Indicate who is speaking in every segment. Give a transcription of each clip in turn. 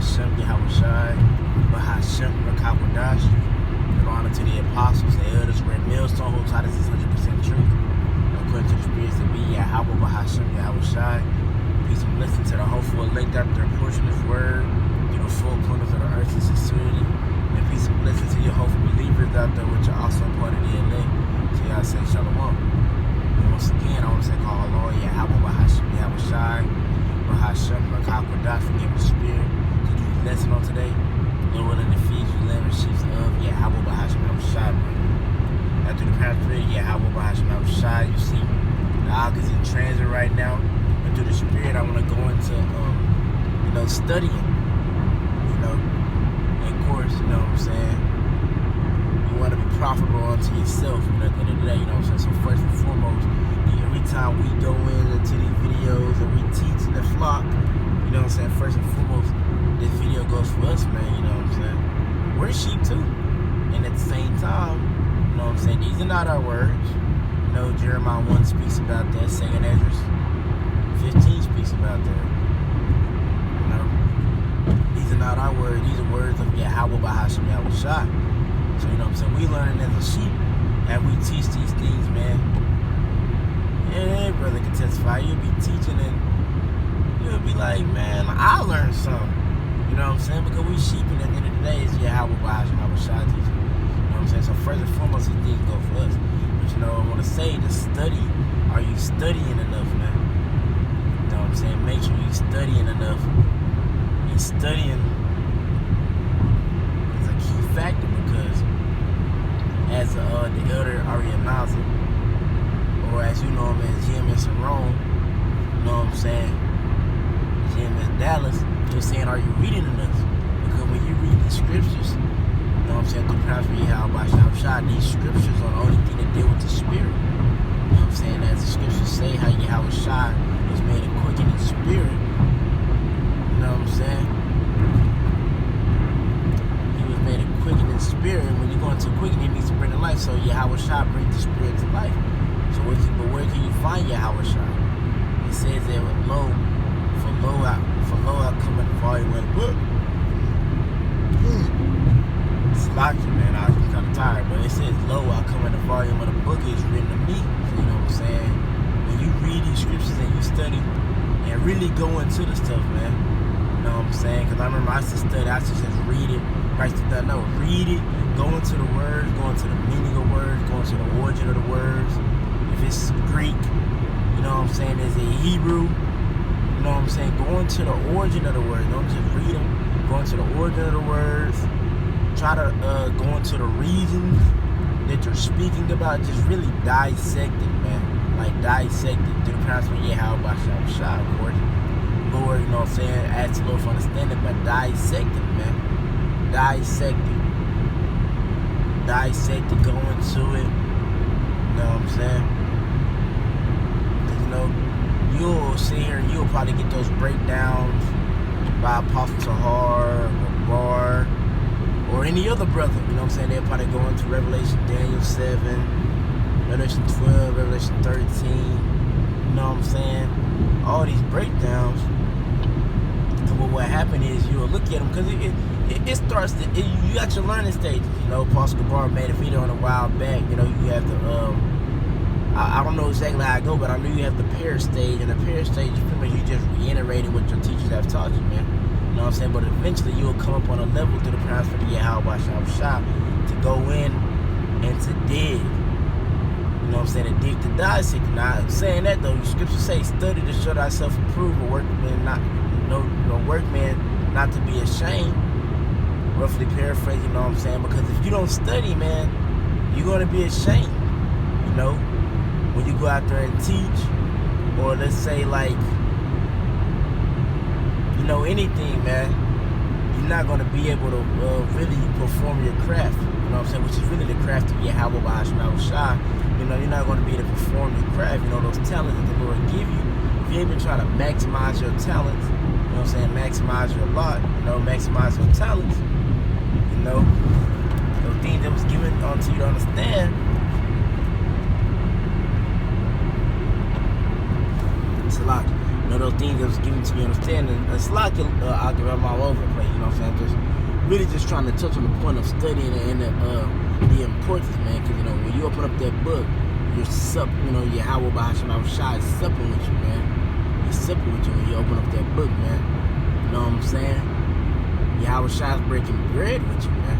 Speaker 1: Bahashem Yahushai, Bahashem Rakakwadash. Give honor to the apostles, the elders, great millstone, who taught us this 100% truth. According to the spirits that be Yahweh Bahashem Yahushai. Peace and blessing to the hopeful elect after their portion of word, through the full corners of the earth and sincerity. And peace and blessing to your hopeful believers out there, which are also part of the elect. So y'all say Shalom. And once again, I want to say, call Lord Yahweh Bahashem Yahushai, Bahashem Rakakwadash, for giving the spirit to do the lesson on today. Lord willing to feed you 11 sheep of Yahweh Bahashem Yahushai. After the past period, Yahweh Bahashem Yahushai, you see the Ark is in transit right now. And through the spirit, I want to go into, studying, of course, you know what I'm saying? You want to be profitable unto yourself, at the end of the day, you know what I'm saying? So first and foremost, every time we go into these videos and we teach in the flock, you know what I'm saying? First and foremost, this video goes for us, man, you know what I'm saying? We're sheep too. And at the same time, you know what I'm saying? These are not our words. Jeremiah 1 speaks about that. 2nd Ezra 15 speaks about that. These are not our words. These are words of Yahweh Bahashem Yahushai. So, you know what I'm saying? We learning as a sheep and we teach these things, man. Yeah, brother can testify. You'll be teaching and you'll be like, man, I learned something. You know what I'm saying? Because we sheep, and at the end of the day, it's Yahweh Bahashem Yahushai teaching. You know what I'm saying? So first and foremost, these things go for us. But I want to say, to study. Are you studying enough, man? You know what I'm saying? Make sure you're studying enough. And studying is a key factor because, as the elder Arianaza, or as you know him as GMS in Rome, you know what I'm saying? GMS Dallas, they're saying, are you reading enough? Because when you read the scriptures, you know what I'm saying, through Prophet Yahweh, these scriptures are the only thing that deal with the spirit. You know what I'm saying? As the scriptures say, how Yahweh was made a quickening spirit. You know what I'm saying? He was made a quickening spirit, and when you go into quickening, it needs to bring to life. So Yahweh brings the spirit to life. So where can you find Yahweh? It says that lo I come in the volume of the book. It's locked, man. I'm kind of tired, but it says, lo, I come in the volume of the book is written to me. So, you know what I'm saying? When you read these scriptures and you study and really go into the stuff, man. You know what I'm saying? Because I remember I used to study, I used to just read it. Read it, go into the words, go into the meaning of words, go into the origin of the words. If it's Greek, you know what I'm saying? Is it Hebrew? You know what I'm saying? Go into the origin of the words. Don't just read them. Go into the origin of the words. Try to go into the reasons that you're speaking about. Just really dissect it, man. Like dissect it through the principle of Yahweh Bahashem, of course. Lord, you know what I'm saying? Ask the Lord for understanding, but dissect it, man. Dissect it. Dissect it, go into it. You know what I'm saying? Because, you'll sit here and you'll probably get those breakdowns by Apostle Tahar or Bar or any other brother. You know what I'm saying? They'll probably go into Revelation, Daniel 7, Revelation 12, Revelation 13. You know what I'm saying? All these breakdowns. And what happened is you'll look at them because it starts to, you got your learning stages. Apostle Bar made a video on a while back. You have to, I don't know exactly how I go, but I know you have the pair stage, and the pair stage is pretty much you just reiterating what your teachers have taught you, man. You know what I'm saying? But eventually you'll come up on a level through the principle of Yahweh to go in and to dig. You know what I'm saying? To dig, to dissect. Now, saying that though, the scriptures say, study to show thyself approved, a workman not to be ashamed. Roughly paraphrase, you know what I'm saying? Because if you don't study, man, you're going to be ashamed. When you go out there and teach, or let's say like, anything, man, you're not going to be able to really perform your craft, you know what I'm saying, which is really the craft of Yahweh Bahashem Yahushai. You're not going to be able to perform your craft, those talents that the Lord give you. If you ain't been trying to maximize your talents, you know what I'm saying, maximize your lot, maximize your talents, those things that was given unto you to understand. It's a lot. You know, those things that was given to you, understanding. It's like I'll give them all over the place, you know what I'm saying? Just really just trying to touch on the point of studying and the importance, man, because, you know, when you open up that book, you're Yahweh Bahasham Shai is supping with you, man. He's supping with you when you open up that book, man. You know what I'm saying? Yahweh Shai is breaking bread with you, man.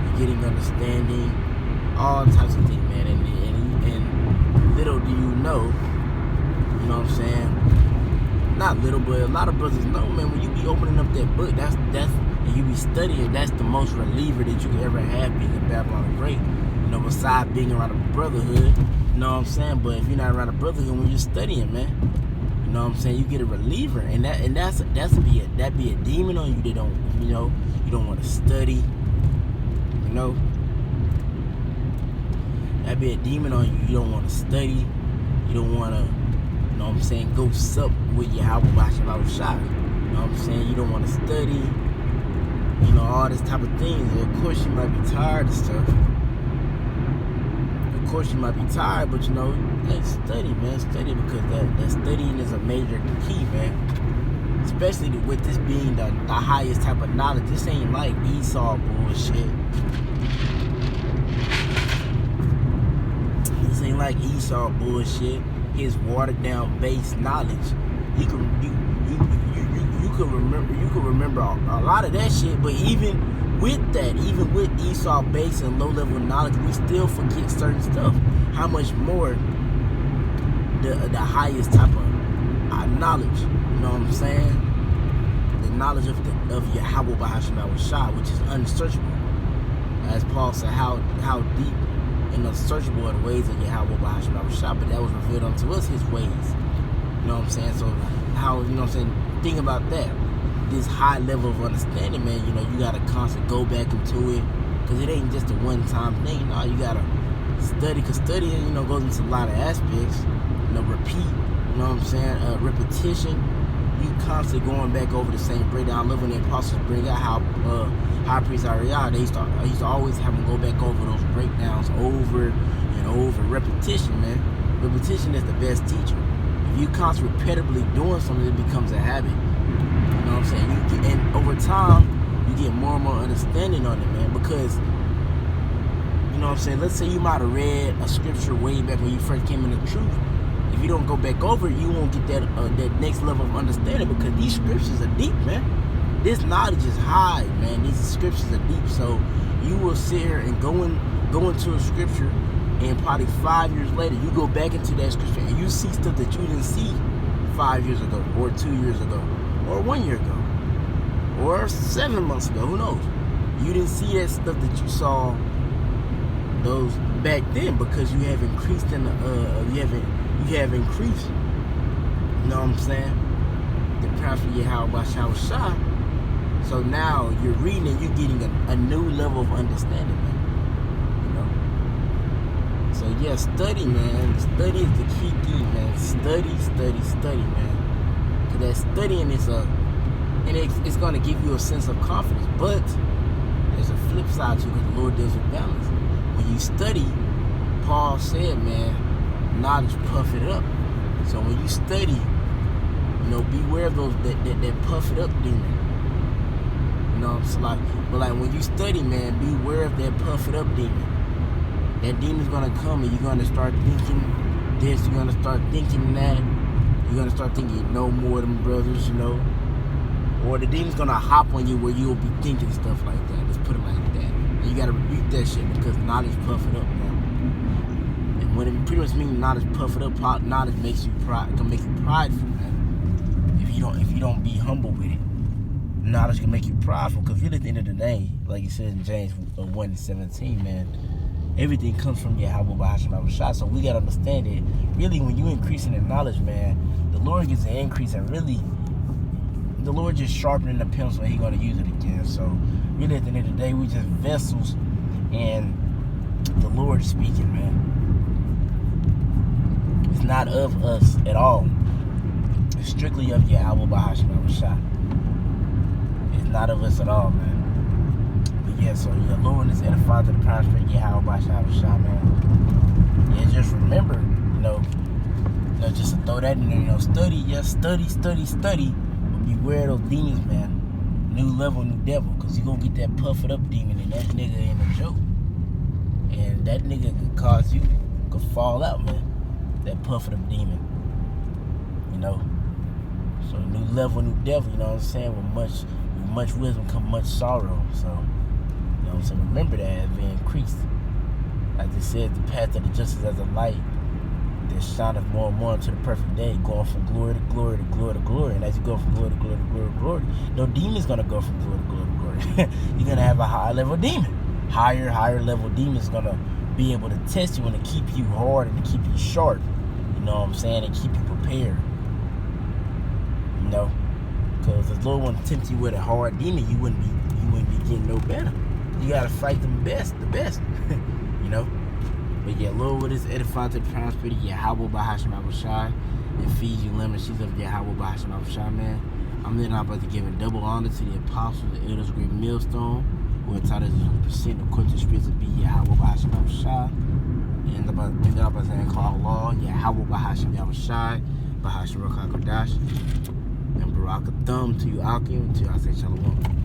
Speaker 1: You're getting understanding, all types of things, man. And little do you know what I'm saying? Not little, but a lot of brothers know, man, when you be opening up that book, that's and you be studying, that's the most reliever that you could ever have being in Babylon the Great. You know, besides being around a brotherhood, you know what I'm saying? But if you're not around a brotherhood when you're studying, man, you know what I'm saying, you get a reliever, and that'd be a demon on you that don't, you don't want to study, you know. That'd be a demon on you. You don't want to study. You don't want to, you know what I'm saying, go sup with Yahweh Bahasham Shai. You know what I'm saying? You don't want to study. You know, all this type of things. Of course, you might be tired of stuff. Of course, you might be tired, but, you know, hey, study, man. Study, because that studying is a major key, man. Especially with this being the highest type of knowledge. This ain't like Esau bullshit. This ain't like Esau bullshit. His watered down base knowledge. You could remember a lot of that shit, but even with Esau base and low level knowledge, we still forget certain stuff. How much more the highest type of knowledge, you know what I'm saying? The knowledge of Yahweh Bahasham Shai, which is unsearchable. As Paul said, how deep and unsearchable are the ways of Yahweh Bahasham Shai, but that was revealed unto us his ways. You know what I'm saying? So how, you know what I'm saying, think about that. This high level of understanding, man, you know, you gotta constantly go back into it, because it ain't just a one-time thing. No, you gotta study, because studying, you know, goes into a lot of aspects. You know, repeat, you know what I'm saying, repetition. You constantly going back over the same breakdown. I love when the apostles bring out how High Priest Ariah, they used to always have them go back over those breakdowns over and over. Repetition, man. Repetition is the best teacher. If you constantly repetitively doing something, it becomes a habit. You know what I'm saying? And over time, you get more and more understanding on it, man. Because, you know what I'm saying, let's say you might have read a scripture way back when you first came into the truth. If you don't go back over it, you won't get that next level of understanding, because these scriptures are deep, man. This knowledge is high, man. These scriptures are deep. So you will sit here and go into a scripture, and probably 5 years later, you go back into that scripture and you see stuff that you didn't see 5 years ago, or 2 years ago, or 1 year ago, or 7 months ago. Who knows? You didn't see that stuff that you saw those back then, because you have increased in you have increased. You know what I'm saying? The prophet Yahweh Bahasham Shai. So now you're reading and you're getting a new level of understanding, man. So yeah, study, man. Study is the key thing, man. Study, man. Because that studying is it's going to give you a sense of confidence. But there's a flip side to it, because the Lord deals with balance. When you study, Paul said, man, knowledge puff it up. So when you study, you know, beware of those that puff it up demon. You know, so like when you study, man, beware of that puff it up demon. That demon's gonna come and you're gonna start thinking this, you're gonna start thinking that, you're gonna start thinking you know more than brothers, you know. Or the demon's gonna hop on you where you'll be thinking stuff like that. Let's put it like that. And you gotta rebuke that shit, because knowledge puff it up, man. And when it pretty much means knowledge puff it up, knowledge makes you can make you prideful, man. If you don't be humble with it. Knowledge can make you prideful, because really at the end of the day, like you said in James 1:17, man, everything comes from Yahweh Bahasham Shai. So we gotta understand it. Really, when you increasing in knowledge, man, the Lord gets an increase, and really, the Lord just sharpening the pencil, and He gonna use it again. So really, at the end of the day, we just vessels, and the Lord speaking, man. It's not of us at all. It's strictly of Yahweh Bahasham Shai. It's not of us at all, man. Yeah, so the Lord is edified to the prospect Yahweh Bahasham Shai, man. Yeah, just remember, you know, just to throw that in there, study, yes, study. But beware of those demons, man. New level, new devil, because you're going to get that puffed up demon, and that nigga ain't a joke. And that nigga could fall out, man. That puffed up demon. So new level, new devil, you know what I'm saying? With much wisdom come much sorrow. So, you know what I'm saying? Remember that as they increase. Like they said, the path of the justice as a light that shineth more and more into the perfect day, going from glory to glory to glory to glory. And as you go from glory to glory to glory to glory, no demon's gonna go from glory to glory to glory. You're gonna have a high level demon. Higher level demon's gonna be able to test you and to keep you hard and to keep you sharp. You know what I'm saying? And keep you prepared. Because if the Lord want to tempt you with a hard demon, you wouldn't be getting no better. You gotta fight the best. But yeah, Lord, what is edifying to the prosperity? Yahweh Bahashim Abushai, and feed you lemon. She's of Yahweh Bahashim Abushai, man. I'm then about to give a double honor to the apostles, the elders of Great Millstone, who are taught us 100% according to the spirits of be Yahweh Bahashim Abushai. And about to call law, Yahweh Bahashim Abushai, Bahashim Roch HaKodash. And Baraka Thumb to you, Akim, to you, I say Shalom.